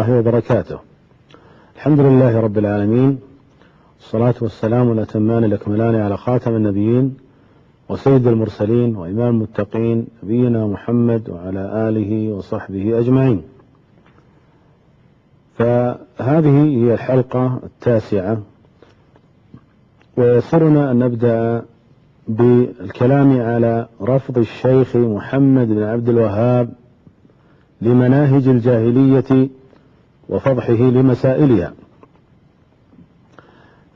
الله وبركاته. الحمد لله رب العالمين، والصلاة والسلام الأتمان الأكملان على خاتم النبيين وسيد المرسلين وإمام المتقين نبينا محمد وعلى آله وصحبه أجمعين. فهذه هي الحلقة 9، ويسرنا أن نبدأ بالكلام على رفض الشيخ محمد بن عبد الوهاب لمناهج الجاهلية وفضحه لمسائلها.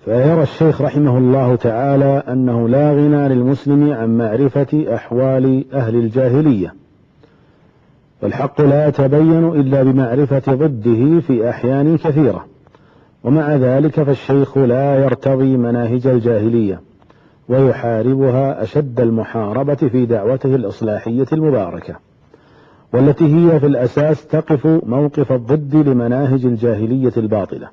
فيرى الشيخ رحمه الله تعالى أنه لا غنى للمسلم عن معرفة أحوال أهل الجاهلية، والحق لا يتبين إلا بمعرفة ضده في أحيان كثيرة، ومع ذلك فالشيخ لا يرتضي مناهج الجاهلية ويحاربها أشد المحاربة في دعوته الإصلاحية المباركة، والتي هي في الأساس تقف موقف الضد لمناهج الجاهلية الباطلة.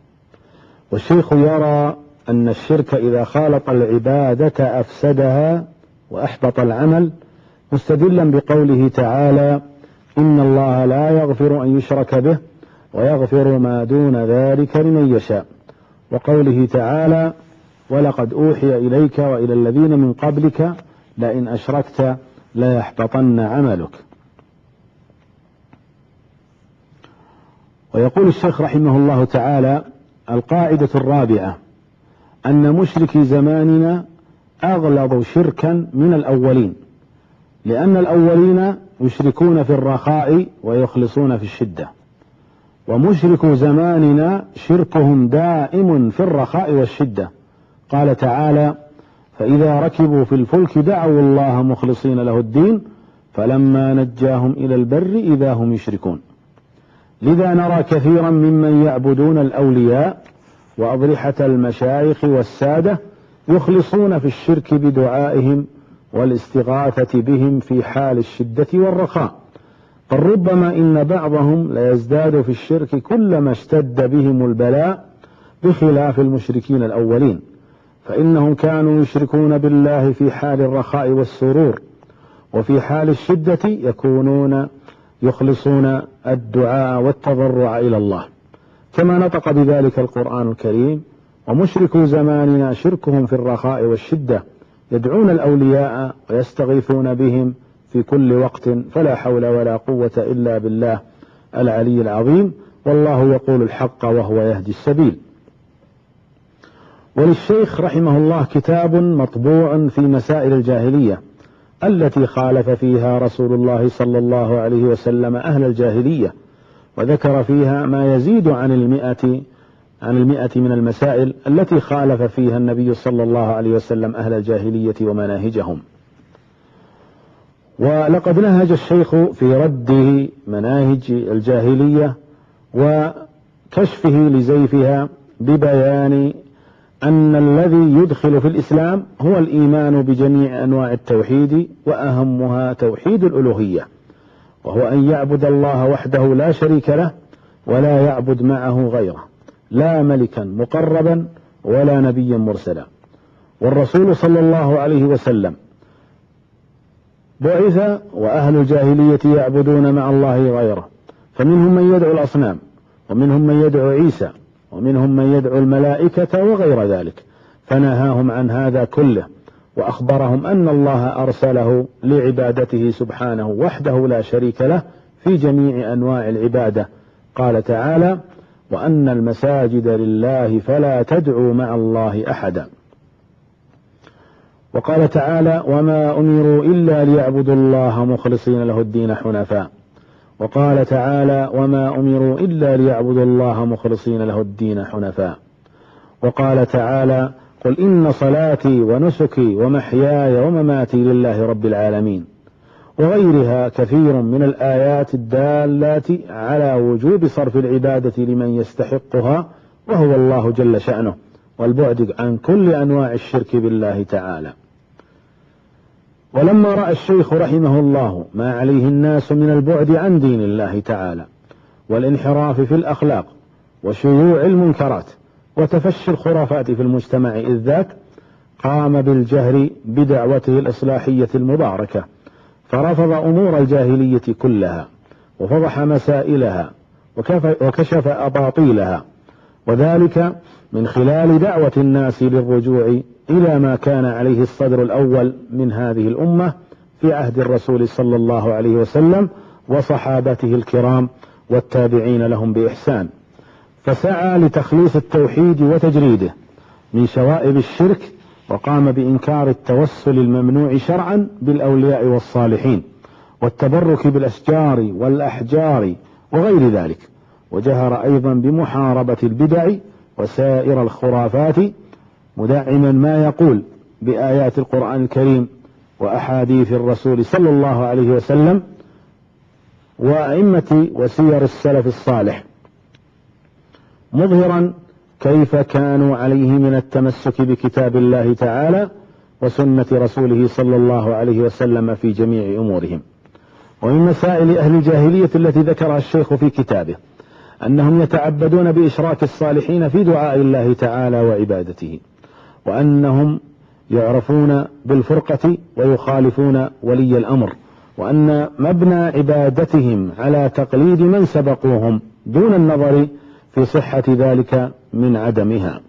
والشيخ يرى أن الشرك إذا خالط العبادة أفسدها وأحبط العمل، مستدلا بقوله تعالى: إن الله لا يغفر أن يشرك به ويغفر ما دون ذلك لمن يشاء، وقوله تعالى: ولقد أوحي إليك وإلى الذين من قبلك لئن أشركت ليحبطن عملك. ويقول الشيخ رحمه الله تعالى: القاعدة الرابعة أن مشركي زماننا أغلظ شركا من الأولين، لأن الأولين يشركون في الرخاء ويخلصون في الشدة، ومشركو زماننا شركهم دائم في الرخاء والشدة. قال تعالى: فإذا ركبوا في الفلك دعوا الله مخلصين له الدين فلما نجاهم إلى البر إذا هم يشركون. لذا نرى كثيرا ممن يعبدون الأولياء وأضرحة المشايخ والسادة يخلصون في الشرك بدعائهم والاستغاثة بهم في حال الشدة والرخاء، بل ربما إن بعضهم ليزداد في الشرك كلما اشتد بهم البلاء، بخلاف المشركين الأولين، فإنهم كانوا يشركون بالله في حال الرخاء والسرور، وفي حال الشدة يكونون يخلصون الدعاء والتضرع إلى الله، كما نطق بذلك القرآن الكريم: ومشركو زماننا شركهم في الرخاء والشدة يدعون الأولياء ويستغيثون بهم في كل وقت فلا حول ولا قوة إلا بالله العلي العظيم، والله يقول الحق وهو يهدي السبيل. وللشيخ رحمه الله كتاب مطبوع في مسائل الجاهلية التي خالف فيها رسول الله صلى الله عليه وسلم أهل الجاهلية، وذكر فيها ما يزيد عن المئة من المسائل التي خالف فيها النبي صلى الله عليه وسلم أهل الجاهلية ومناهجهم. ولقد نهج الشيخ في رده مناهج الجاهلية وكشفه لزيفها ببيان أن الذي يدخل في الإسلام هو الإيمان بجميع أنواع التوحيد، وأهمها توحيد الألوهية، وهو أن يعبد الله وحده لا شريك له ولا يعبد معه غيره، لا ملكا مقربا ولا نبيا مرسلا. والرسول صلى الله عليه وسلم بعث وأهل الجاهلية يعبدون مع الله غيره، فمنهم من يدعو الأصنام، ومنهم من يدعو عيسى، ومنهم من يدعو الملائكة وغير ذلك، فنهاهم عن هذا كله، وأخبرهم أن الله أرسله لعبادته سبحانه وحده لا شريك له في جميع أنواع العبادة. قال تعالى: وأن المساجد لله فلا تدعوا مع الله أحدا. وقال تعالى: وما أمروا إلا ليعبدوا الله مخلصين له الدين حنفاء. وقال تعالى: وما أمروا إلا ليعبدوا الله مخلصين له الدين حنفاء. وقال تعالى: قل إن صلاتي ونسكي ومحياي ومماتي لله رب العالمين. وغيرها كثير من الآيات الدالات على وجوب صرف العبادة لمن يستحقها وهو الله جل شأنه، والبعد عن كل أنواع الشرك بالله تعالى. ولما رأى الشيخ رحمه الله ما عليه الناس من البعد عن دين الله تعالى والانحراف في الأخلاق وشيوع المنكرات وتفشي الخرافات في المجتمع إذ ذاك، قام بالجهر بدعوته الإصلاحية المباركة، فرفض أمور الجاهلية كلها وفضح مسائلها وكشف أباطيلها، وذلك من خلال دعوة الناس للرجوع إلى ما كان عليه الصدر الأول من هذه الأمة في عهد الرسول صلى الله عليه وسلم وصحابته الكرام والتابعين لهم بإحسان، فسعى لتخليص التوحيد وتجريده من شوائب الشرك، وقام بإنكار التوسل الممنوع شرعا بالأولياء والصالحين والتبرك بالأشجار والأحجار وغير ذلك، وجهر أيضا بمحاربة البدع وسائر الخرافات، مدعما ما يقول بآيات القرآن الكريم وأحاديث الرسول صلى الله عليه وسلم وأئمة وسير السلف الصالح، مظهرا كيف كانوا عليه من التمسك بكتاب الله تعالى وسنة رسوله صلى الله عليه وسلم في جميع أمورهم. ومن مسائل أهل الجاهلية التي ذكرها الشيخ في كتابه أنهم يتعبدون بإشراك الصالحين في دعاء الله تعالى وعبادته، وأنهم يعرفون بالفرقة ويخالفون ولي الأمر، وأن مبنى عبادتهم على تقليد من سبقوهم دون النظر في صحة ذلك من عدمها،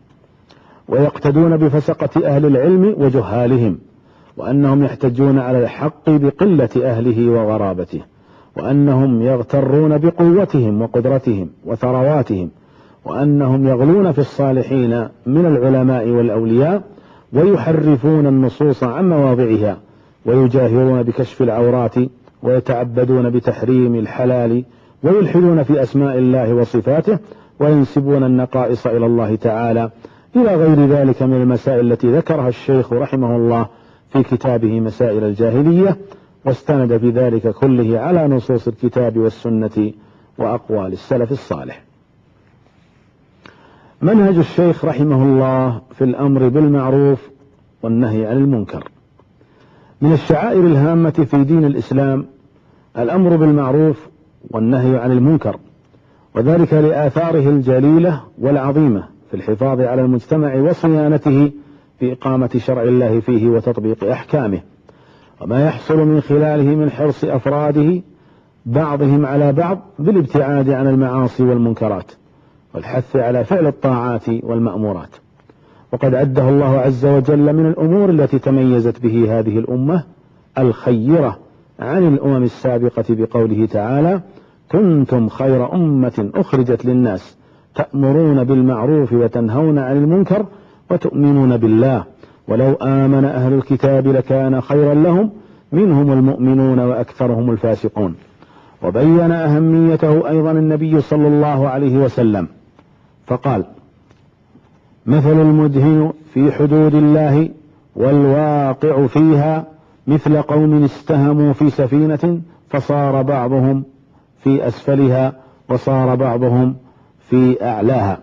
ويقتدون بفسقة أهل العلم وجهالهم، وأنهم يحتجون على الحق بقلة أهله وغرابته، وأنهم يغترون بقوتهم وقدرتهم وثرواتهم، وأنهم يغلون في الصالحين من العلماء والأولياء ويحرفون النصوص عن مواضعها، ويجاهرون بكشف العورات، ويتعبدون بتحريم الحلال، ويلحدون في أسماء الله وصفاته، وينسبون النقائص إلى الله تعالى، إلى غير ذلك من المسائل التي ذكرها الشيخ رحمه الله في كتابه مسائل الجاهلية، واستند في ذلك كله على نصوص الكتاب والسنة وأقوال السلف الصالح. منهج الشيخ رحمه الله في الأمر بالمعروف والنهي عن المنكر. من الشعائر الهامة في دين الإسلام الأمر بالمعروف والنهي عن المنكر، وذلك لآثاره الجليلة والعظيمة في الحفاظ على المجتمع وصيانته في إقامة شرع الله فيه وتطبيق أحكامه، وما يحصل من خلاله من حرص أفراده بعضهم على بعض بالابتعاد عن المعاصي والمنكرات والحث على فعل الطاعات والمأمورات. وقد عده الله عز وجل من الأمور التي تميزت به هذه الأمة الخيرة عن الأمم السابقة بقوله تعالى: كنتم خير أمة أخرجت للناس تأمرون بالمعروف وتنهون عن المنكر وتؤمنون بالله ولو آمن أهل الكتاب لكان خيرا لهم منهم المؤمنون وأكثرهم الفاسقون. وبين أهميته أيضا النبي صلى الله عليه وسلم فقال: مثل المدهن في حدود الله والواقع فيها مثل قوم استهموا في سفينة فصار بعضهم في أسفلها وصار بعضهم في أعلاها.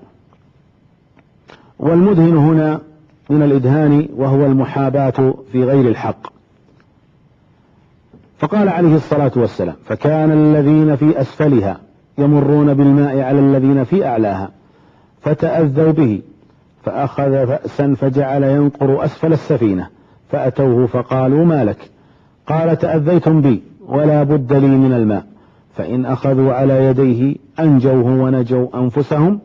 والمدهن هنا من الإدهان وهو المحاباة في غير الحق. فقال عليه الصلاة والسلام: فكان الذين في أسفلها يمرون بالماء على الذين في أعلاها فتأذوا به، فأخذ فأسا فجعل ينقر أسفل السفينة، فأتوه فقالوا: ما لك؟ قال: تأذيتم بي ولا بد لي من الماء، فإن أخذوا على يديه أنجوه ونجوا أنفسهم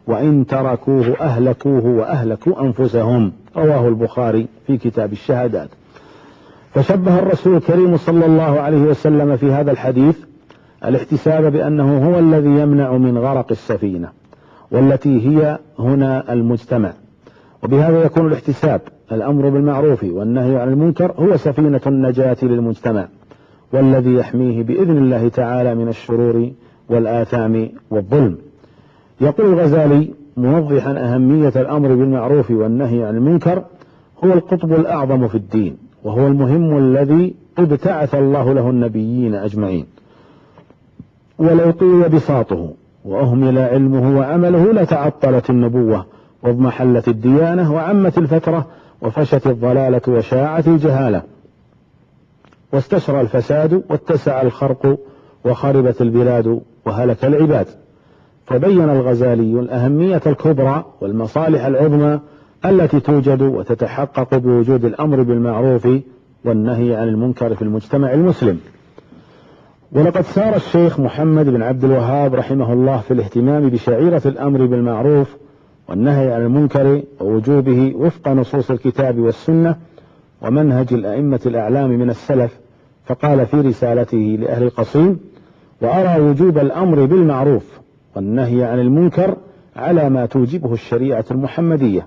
وإن تركوه أهلكوه وأهلكوا أنفسهم. رواه البخاري في كتاب الشهادات. فشبه الرسول الكريم صلى الله عليه وسلم في هذا الحديث الاحتساب بأنه هو الذي يمنع من غرق السفينة، والتي هي هنا المجتمع. وبهذا يكون الاحتساب الأمر بالمعروف والنهي عن المنكر هو سفينة النجاة للمجتمع، والذي يحميه بإذن الله تعالى من الشرور والآثام والظلم. يقول الغزالي موضحا أهمية الأمر بالمعروف والنهي عن المنكر: هو القطب الأعظم في الدين، وهو المهم الذي ابتعث الله له النبيين أجمعين، ولو طوي بساطه وأهمل علمه وعمله لتعطلت النبوة واضمحلت الديانة وعمت الفترة وفشت الضلالة وشاعت الجهالة واستشرى الفساد واتسع الخرق وخربت البلاد وهلك العباد. فبين الغزالي الأهمية الكبرى والمصالح العظمى التي توجد وتتحقق بوجود الأمر بالمعروف والنهي عن المنكر في المجتمع المسلم. ولقد سار الشيخ محمد بن عبد الوهاب رحمه الله في الاهتمام بشعيرة الأمر بالمعروف والنهي عن المنكر ووجوبه وفق نصوص الكتاب والسنة ومنهج الأئمة الأعلام من السلف، فقال في رسالته لأهل القصيم: وأرى وجوب الأمر بالمعروف والنهي عن المنكر على ما توجبه الشريعة المحمدية.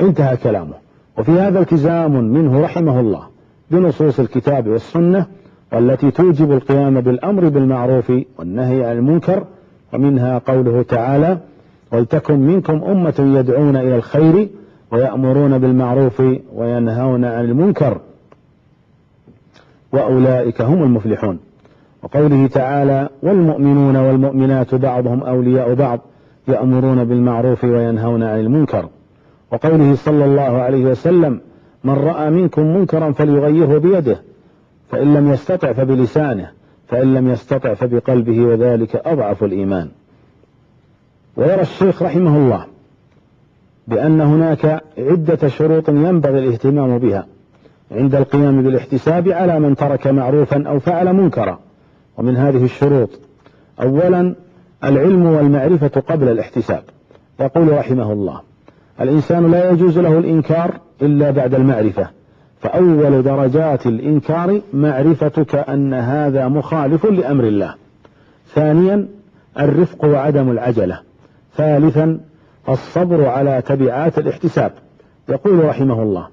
انتهى كلامه. وفي هذا التزام منه رحمه الله بنصوص الكتاب والسنة والتي توجب القيام بالأمر بالمعروف والنهي عن المنكر، ومنها قوله تعالى: ولتكن منكم أمة يدعون إلى الخير ويأمرون بالمعروف وينهون عن المنكر وأولئك هم المفلحون. وقوله تعالى: والمؤمنون والمؤمنات بعضهم أولياء بعض يأمرون بالمعروف وينهون عن المنكر. وقوله صلى الله عليه وسلم: من رأى منكم منكرا فليغيره بيده، فإن لم يستطع فبلسانه، فإن لم يستطع فبقلبه، وذلك أضعف الإيمان. ويرى الشيخ رحمه الله بأن هناك عدة شروط ينبغي الاهتمام بها عند القيام بالاحتساب على من ترك معروفا أو فعل منكرا. ومن هذه الشروط: أولا العلم والمعرفة قبل الاحتساب. يقول رحمه الله: الإنسان لا يجوز له الإنكار إلا بعد المعرفة، فأول درجات الإنكار معرفتك أن هذا مخالف لأمر الله. ثانيا الرفق وعدم العجلة. ثالثا الصبر على تبعات الاحتساب. يقول رحمه الله: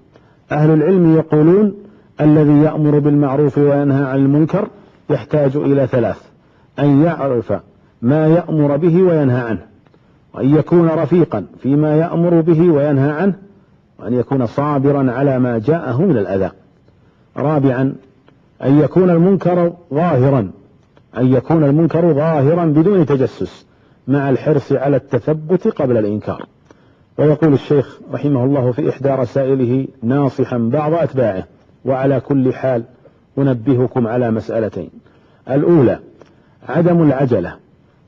أهل العلم يقولون الذي يأمر بالمعروف وينهى عن المنكر يحتاج إلى ثلاث: أن يعرف ما يأمر به وينهى عنه، وأن يكون رفيقا فيما يأمر به وينهى عنه، وأن يكون صابرا على ما جاءه من الأذى. رابعا أن يكون المنكر ظاهرا بدون تجسس، مع الحرص على التثبت قبل الإنكار. ويقول الشيخ رحمه الله في إحدى رسائله ناصحا بعض أتباعه: وعلى كل حال أنبهكم على مسألتين: الأولى عدم العجلة،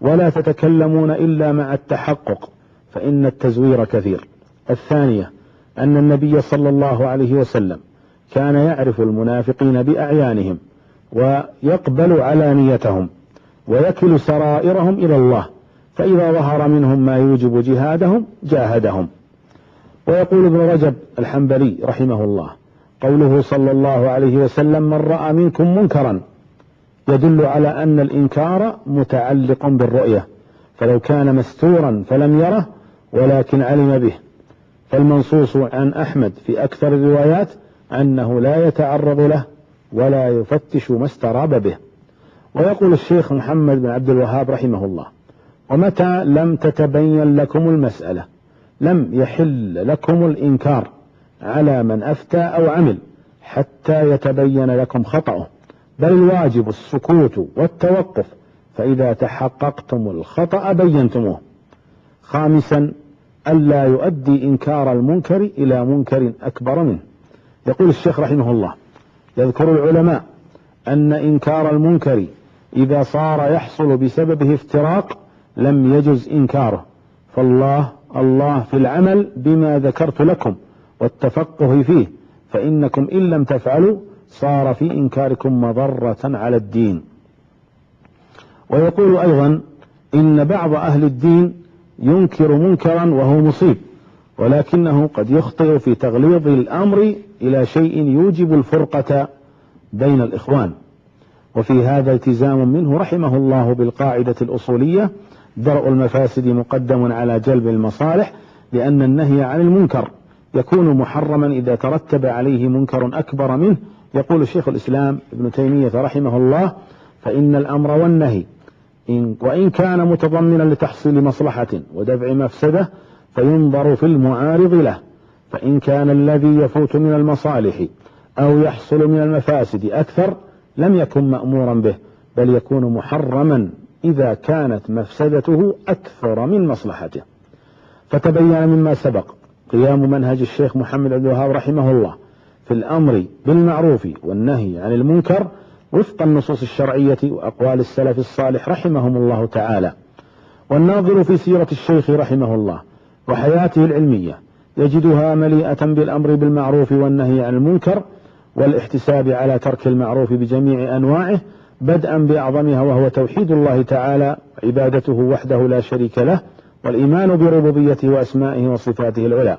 ولا تتكلمون إلا مع التحقق فإن التزوير كثير. الثانية أن النبي صلى الله عليه وسلم كان يعرف المنافقين بأعيانهم ويقبل علانيتهم ويكل سرائرهم إلى الله، فإذا ظهر منهم ما يوجب جهادهم جاهدهم. ويقول ابن رجب الحنبلي رحمه الله: قوله صلى الله عليه وسلم: من رأى منكم منكرا، يدل على أن الإنكار متعلق بالرؤية، فلو كان مستورا فلم يره ولكن علم به. فالمنصوص عن أحمد في أكثر الروايات أنه لا يتعرض له ولا يفتش ما استراب به. ويقول الشيخ محمد بن عبد الوهاب رحمه الله: ومتى لم تتبين لكم المسألة لم يحل لكم الإنكار على من أفتى أو عمل حتى يتبين لكم خطأه، بل الواجب السكوت والتوقف، فإذا تحققتم الخطأ بينتموه. خامسا ألا يؤدي إنكار المنكر إلى منكر أكبر منه. يقول الشيخ رحمه الله: يذكر العلماء أن إنكار المنكر إذا صار يحصل بسببه افتراق لم يجز إنكاره، فالله في العمل بما ذكرت لكم والتفقه فيه، فإنكم إن لم تفعلوا صار في إنكاركم مضرة على الدين. ويقول أيضا: إن بعض أهل الدين ينكر منكرا وهو مصيب، ولكنه قد يخطئ في تغليظ الأمر إلى شيء يوجب الفرقة بين الإخوان. وفي هذا التزام منه رحمه الله بالقاعدة الأصولية: درء المفاسد مقدم على جلب المصالح، لأن النهي عن المنكر يكون محرما إذا ترتب عليه منكر أكبر منه. يقول شيخ الإسلام ابن تيمية رحمه الله: فإن الأمر والنهي وإن كان متضمنا لتحصيل مصلحة ودفع مفسدة فينظر في المعارض له، فإن كان الذي يفوت من المصالح أو يحصل من المفاسد أكثر لم يكن مأمورا به، بل يكون محرما إذا كانت مفسدته أكثر من مصلحته. فتبين مما سبق قيام منهج الشيخ محمد عبد الوهاب رحمه الله في الأمر بالمعروف والنهي عن المنكر وفق النصوص الشرعية وأقوال السلف الصالح رحمهم الله تعالى. والناظر في سيرة الشيخ رحمه الله وحياته العلمية يجدها مليئة بالأمر بالمعروف والنهي عن المنكر والاحتساب على ترك المعروف بجميع أنواعه، بدءا بأعظمها وهو توحيد الله تعالى عبادته وحده لا شريك له، والإيمان بربوبيته وأسمائه وصفاته العلى،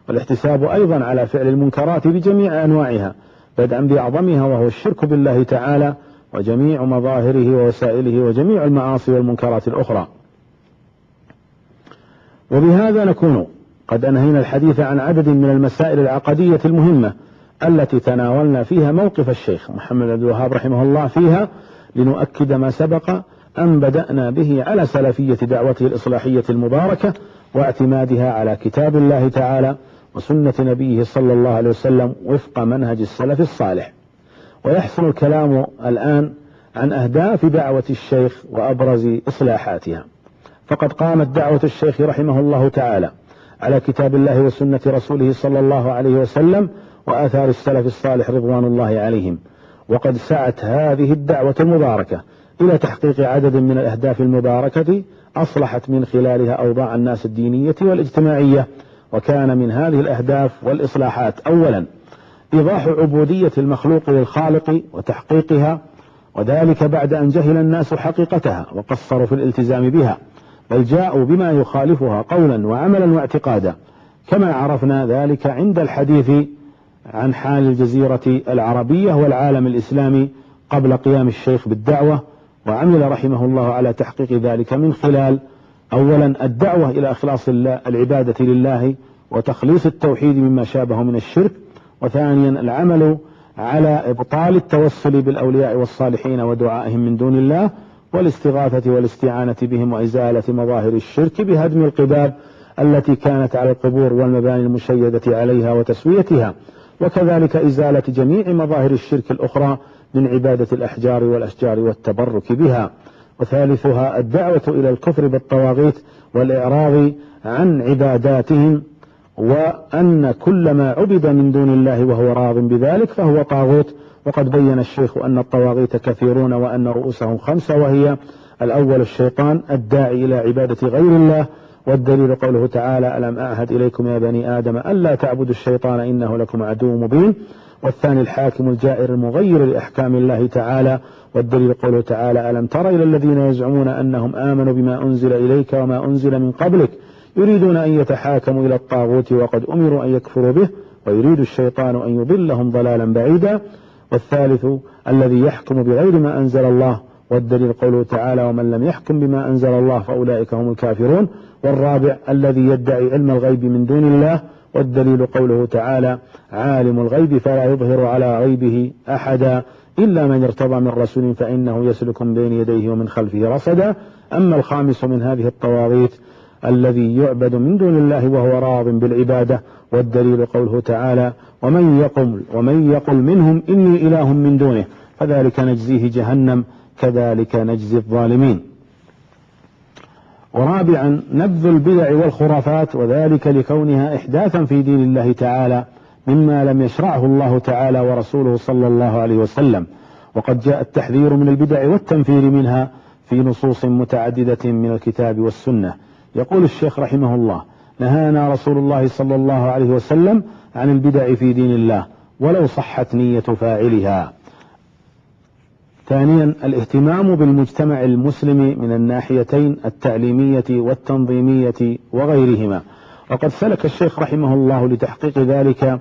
والاحتساب أيضا على فعل المنكرات بجميع أنواعها بدءا بأعظمها وهو الشرك بالله تعالى وجميع مظاهره ووسائله وجميع المعاصي والمنكرات الأخرى. وبهذا نكون قد أنهينا الحديث عن عدد من المسائل العقدية المهمة التي تناولنا فيها موقف الشيخ محمد عبد الوهاب رحمه الله فيها، لنؤكد ما سبق أن بدأنا به على سلفية دعوته الإصلاحية المباركة واعتمادها على كتاب الله تعالى وسنة نبيه صلى الله عليه وسلم وفق منهج السلف الصالح. ويحصل الكلام الآن عن أهداف دعوة الشيخ وأبرز إصلاحاتها. فقد قامت دعوة الشيخ رحمه الله تعالى على كتاب الله وسنة رسوله صلى الله عليه وسلم وآثار السلف الصالح رضوان الله عليهم، وقد سعت هذه الدعوة المباركة إلى تحقيق عدد من الأهداف المباركة أصلحت من خلالها أوضاع الناس الدينية والاجتماعية. وكان من هذه الأهداف والإصلاحات أولا إيضاح عبودية المخلوق للخالق وتحقيقها، وذلك بعد أن جهل الناس حقيقتها وقصروا في الالتزام بها، بل جاءوا بما يخالفها قولا وعملا واعتقادا، كما عرفنا ذلك عند الحديث عن حال الجزيرة العربية والعالم الإسلامي قبل قيام الشيخ بالدعوة. وعمل رحمه الله على تحقيق ذلك من خلال أولا الدعوة إلى إخلاص العبادة لله وتخليص التوحيد مما شابه من الشرك، وثانيا العمل على إبطال التوسل بالأولياء والصالحين ودعائهم من دون الله والاستغاثة والاستعانة بهم وإزالة مظاهر الشرك بهدم القباب التي كانت على القبور والمباني المشيدة عليها وتسويتها، وكذلك إزالة جميع مظاهر الشرك الأخرى من عبادة الأحجار والأشجار والتبرك بها. وثالثها الدعوة إلى الكفر بالطواغيت والإعراض عن عباداتهم، وأن كل ما عبد من دون الله وهو راض بذلك فهو طاغوت. وقد بين الشيخ أن الطواغيت كثيرون وأن رؤوسهم 5، وهي الأول الشيطان الداعي إلى عبادة غير الله، والدليل قوله تعالى ألم أعهد إليكم يا بني آدم ألا تعبدوا الشيطان إنه لكم عدو مبين، والثاني الحاكم الجائر المغير لأحكام الله تعالى، والدليل قوله تعالى ألم تر إلى الذين يزعمون أنهم آمنوا بما أنزل إليك وما أنزل من قبلك يريدون أن يتحاكموا إلى الطاغوت وقد أمروا أن يكفروا به ويريد الشيطان أن يضلهم ضلالا بعيدا، والثالث الذي يحكم بغير ما أنزل الله، والدليل قوله تعالى ومن لم يحكم بما أنزل الله فأولئك هم الكافرون، والرابع الذي يدعي علم الغيب من دون الله، والدليل قوله تعالى عالم الغيب فلا يظهر على غيبه أحدا إلا من ارتضى من رسول فإنه يسلك من بين يديه ومن خلفه رصدا. أما الخامس من هذه الطواغيت الذي يعبد من دون الله وهو راض بالعبادة، والدليل قوله تعالى ومن يقل منهم إني إله من دونه فذلك نجزيه جهنم كذلك نجزي الظالمين. ورابعا نبذ البدع والخرافات، وذلك لكونها إحداثا في دين الله تعالى مما لم يشرعه الله تعالى ورسوله صلى الله عليه وسلم، وقد جاء التحذير من البدع والتنفير منها في نصوص متعددة من الكتاب والسنة. يقول الشيخ رحمه الله نهانا رسول الله صلى الله عليه وسلم عن البدع في دين الله ولو صحت نية فاعلها. ثانيا الاهتمام بالمجتمع المسلم من الناحيتين التعليمية والتنظيمية وغيرهما، وقد سلك الشيخ رحمه الله لتحقيق ذلك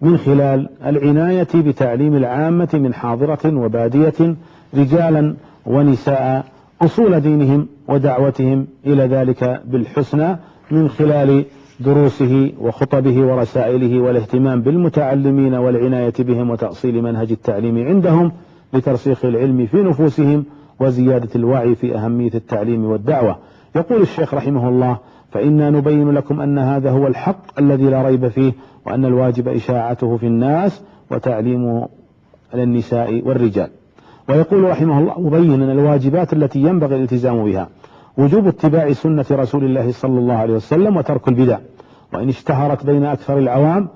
من خلال العناية بتعليم العامة من حاضرة وبادية رجالا ونساء أصول دينهم ودعوتهم إلى ذلك بالحسنى من خلال دروسه وخطبه ورسائله، والاهتمام بالمتعلمين والعناية بهم وتأصيل منهج التعليم عندهم لترسيخ العلم في نفوسهم وزيادة الوعي في أهمية التعليم والدعوة. يقول الشيخ رحمه الله فإنا نبين لكم أن هذا هو الحق الذي لا ريب فيه، وأن الواجب إشاعته في الناس وتعليمه للنساء والرجال. ويقول رحمه الله مبينا الواجبات التي ينبغي الالتزام بها: وجوب اتباع سنة رسول الله صلى الله عليه وسلم وترك البدع وإن اشتهرت بين أكثر العوام،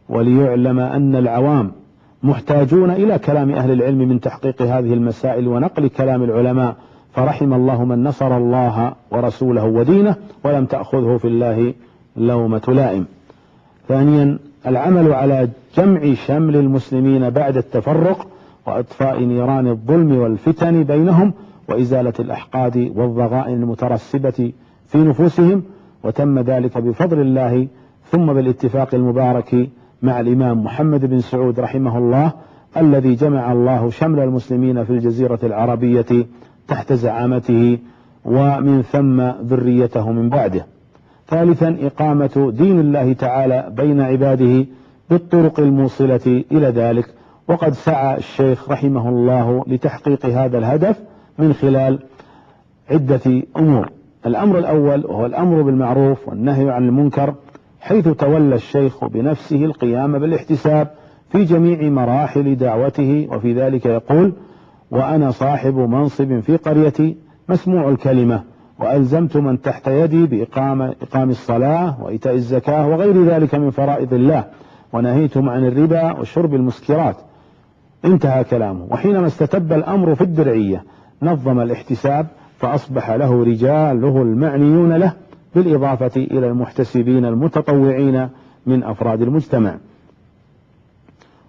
وليعلم أن العوام محتاجون إلى كلام أهل العلم من تحقيق هذه المسائل ونقل كلام العلماء، فرحم الله من نصر الله ورسوله ودينه ولم تأخذه في الله لومة لائم. ثانيا العمل على جمع شمل المسلمين بعد التفرق وإطفاء نيران الظلم والفتن بينهم وإزالة الأحقاد والضغائن المترسبة في نفوسهم، وتم ذلك بفضل الله ثم بالاتفاق المبارك مع الإمام محمد بن سعود رحمه الله، الذي جمع الله شمل المسلمين في الجزيرة العربية تحت زعامته ومن ثم ذريته من بعده. ثالثا، إقامة دين الله تعالى بين عباده بالطرق الموصلة إلى ذلك، وقد سعى الشيخ رحمه الله لتحقيق هذا الهدف من خلال عدة أمور. الأمر الأول وهو الأمر بالمعروف والنهي عن المنكر، حيث تولى الشيخ بنفسه القيام بالاحتساب في جميع مراحل دعوته، وفي ذلك يقول: وأنا صاحب منصب في قريتي مسموع الكلمة، وألزمت من تحت يدي بإقام الصلاة وإيتاء الزكاة وغير ذلك من فرائض الله، ونهيتم عن الربا وشرب المسكرات. انتهى كلامه. وحينما استتب الأمر في الدرعية نظم الاحتساب، فأصبح له رجاله المعنيون له، بالإضافة إلى المحتسبين المتطوعين من أفراد المجتمع.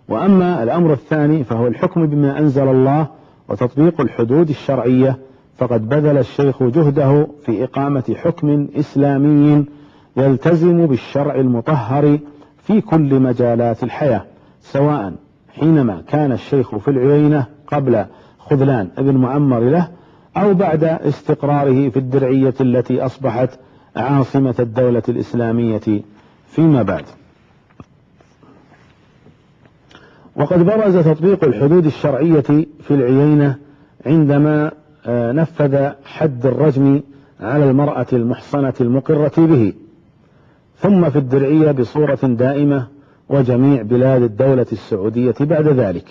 وأما الأمر الثاني فهو الحكم بما أنزل الله وتطبيق الحدود الشرعية، فقد بذل الشيخ جهده في إقامة حكم إسلامي يلتزم بالشرع المطهر في كل مجالات الحياة، سواء حينما كان الشيخ في العيينة قبل خذلان ابن معمر له، أو بعد استقراره في الدرعية التي أصبحت عاصمة الدولة الإسلامية فيما بعد. وقد برز تطبيق الحدود الشرعية في العيينة عندما نفذ حد الرجم على المرأة المحصنة المقرة به، ثم في الدرعية بصورة دائمة، وجميع بلاد الدولة السعودية بعد ذلك.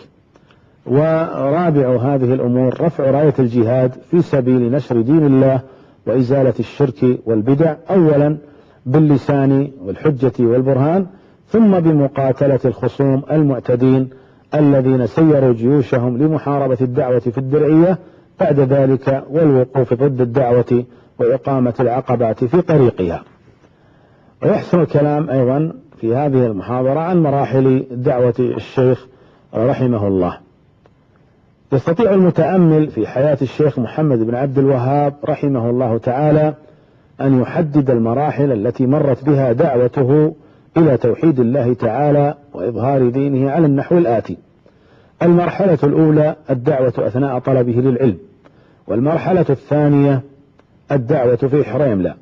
ورابع هذه الأمور رفع راية الجهاد في سبيل نشر دين الله وإزالة الشرك والبدع، أولا باللسان والحجة والبرهان، ثم بمقاتلة الخصوم المعتدين الذين سيروا جيوشهم لمحاربة الدعوة في الدرعية، بعد ذلك والوقوف ضد الدعوة وإقامة العقبات في طريقها. ويحسن الكلام أيضا في هذه المحاضرة عن مراحل دعوة الشيخ رحمه الله. يستطيع المتأمل في حياة الشيخ محمد بن عبد الوهاب رحمه الله تعالى أن يحدد المراحل التي مرت بها دعوته إلى توحيد الله تعالى وإظهار دينه على النحو الآتي: المرحلة الأولى الدعوة أثناء طلبه للعلم، والمرحلة الثانية الدعوة في حريملة،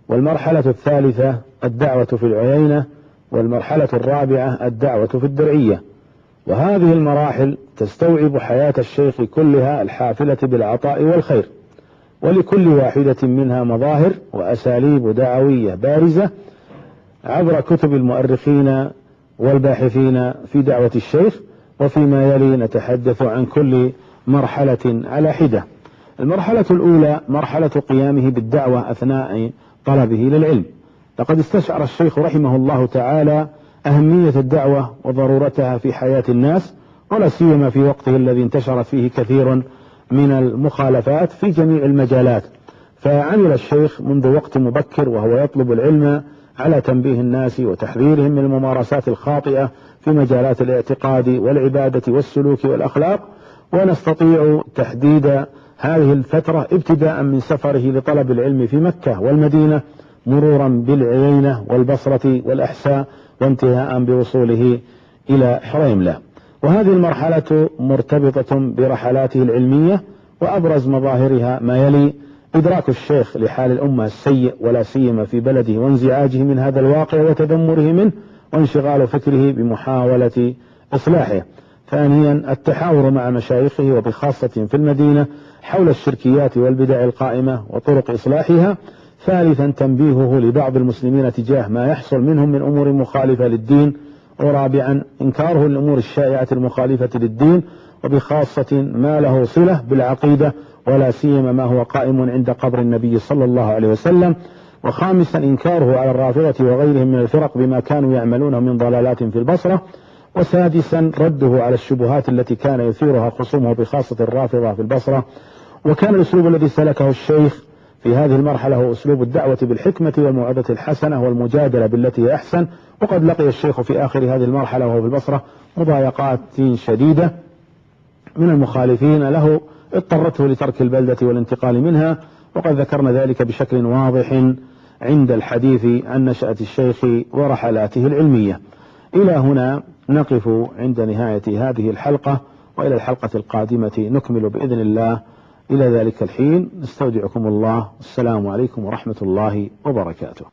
والمرحلة الثالثة الدعوة في العيينة، والمرحلة الرابعة الدعوة في الدرعية. وهذه المراحل تستوعب حياة الشيخ كلها الحافلة بالعطاء والخير، ولكل واحدة منها مظاهر وأساليب دعوية بارزة عبر كتب المؤرخين والباحثين في دعوة الشيخ. وفيما يلي نتحدث عن كل مرحلة على حدة. المرحلة الأولى مرحلة قيامه بالدعوة أثناء طلبه للعلم. لقد استشعر الشيخ رحمه الله تعالى أهمية الدعوة وضرورتها في حياة الناس، ولا سيما في وقته الذي انتشرت فيه كثير من المخالفات في جميع المجالات. فعمل الشيخ منذ وقت مبكر وهو يطلب العلم على تنبيه الناس وتحذيرهم من الممارسات الخاطئة في مجالات الاعتقاد والعبادة والسلوك والأخلاق. ونستطيع تحديد هذه الفترة ابتداء من سفره لطلب العلم في مكة والمدينة، مرورا بالعيينة والبصرة والأحساء، وانتهاء بوصوله إلى حريملة. وهذه المرحلة مرتبطة برحلاته العلمية، وأبرز مظاهرها ما يلي: إدراك الشيخ لحال الأمة السيء ولا سيما في بلده، وانزعاجه من هذا الواقع وتذمره منه، وانشغال فكره بمحاولة إصلاحه. ثانيا التحاور مع مشايخه وبخاصة في المدينة حول الشركيات والبدع القائمة وطرق إصلاحها. ثالثا تنبيهه لبعض المسلمين تجاه ما يحصل منهم من أمور مخالفة للدين. ورابعا إنكاره الأمور الشائعة المخالفة للدين، وبخاصة ما له صلة بالعقيدة، ولا سيما ما هو قائم عند قبر النبي صلى الله عليه وسلم. وخامسا إنكاره على الرافضة وغيرهم من الفرق بما كانوا يعملونه من ضلالات في البصرة. وسادسا رده على الشبهات التي كان يثيرها خصومه بخاصة الرافضة في البصرة. وكان الأسلوب الذي سلكه الشيخ في هذه المرحلة هو أسلوب الدعوة بالحكمة والموعظة الحسنة والمجادلة بالتي هي أحسن. وقد لقي الشيخ في آخر هذه المرحلة وهو في البصرة مضايقات شديدة من المخالفين له اضطرته لترك البلدة والانتقال منها، وقد ذكرنا ذلك بشكل واضح عند الحديث عن نشأة الشيخ ورحلاته العلمية. إلى هنا نقف عند نهاية هذه الحلقة، وإلى الحلقة القادمة نكمل بإذن الله. إلى ذلك الحين نستودعكم الله، السلام عليكم ورحمة الله وبركاته.